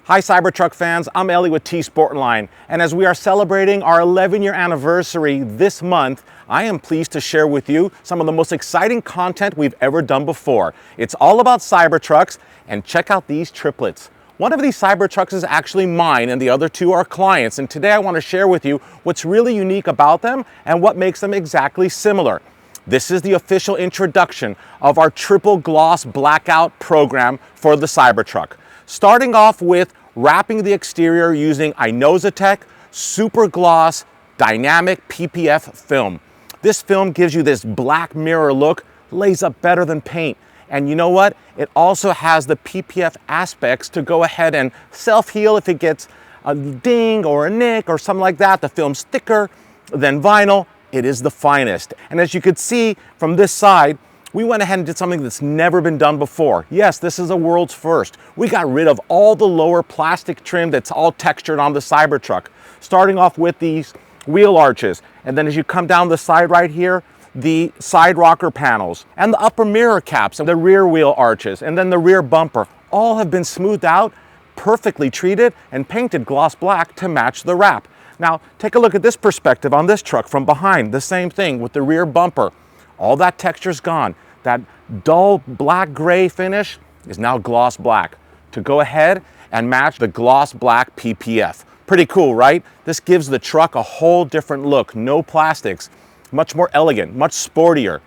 Hi Cybertruck fans, I'm Ellie with T-sportline, and as we are celebrating our 11-year anniversary this month, I am pleased to share with you some of the most exciting content we've ever done before. It's all about Cybertrucks, and check out these triplets. One of these Cybertrucks is actually mine and the other two are clients, and today I want to share with you what's really unique about them and what makes them exactly similar. This is the official introduction of our triple gloss blackout program for the Cybertruck. Starting off with wrapping the exterior using Nuys super gloss dynamic PPF film. This film gives you this black mirror look, lays up better than paint. And you know what? It also has the PPF aspects to go ahead and self-heal if it gets a ding or a nick or something like that. The film's thicker than vinyl. It is the finest. And as you could see from this side, we went ahead and did something that's never been done before. Yes, this is a world's first. We got rid of all the lower plastic trim that's all textured on the Cybertruck, starting off with these wheel arches. And then as you come down the side right here, the side rocker panels and the upper mirror caps and the rear wheel arches and then the rear bumper all have been smoothed out, perfectly treated and painted gloss black to match the wrap. Now, take a look at this perspective on this truck from behind. The same thing with the rear bumper. All that texture's gone. That dull black gray finish is now gloss black to go ahead and match the gloss black PPF. Pretty cool, right? This gives the truck a whole different look. No plastics, much more elegant, much sportier.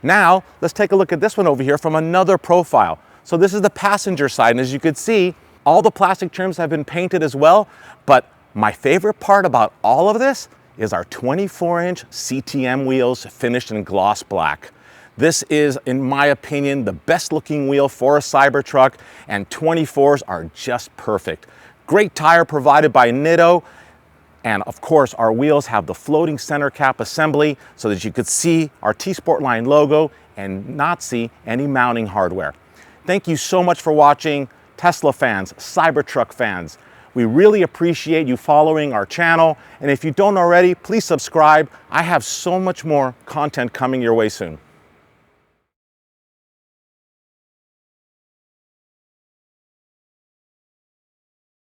Now, let's take a look at this one over here from another profile. So this is the passenger side, and as you can see, all the plastic trims have been painted as well, but my favorite part about all of this is our 24-inch CTM wheels finished in gloss black. This is, in my opinion, the best looking wheel for a Cybertruck, and 24s are just perfect. Great tire provided by Nitto, and of course our wheels have the floating center cap assembly so that you could see our T-sportline logo and not see any mounting hardware. Thank you so much for watching, Tesla fans, Cybertruck fans. We really appreciate you following our channel, and if you don't already, please subscribe. I have so much more content coming your way soon.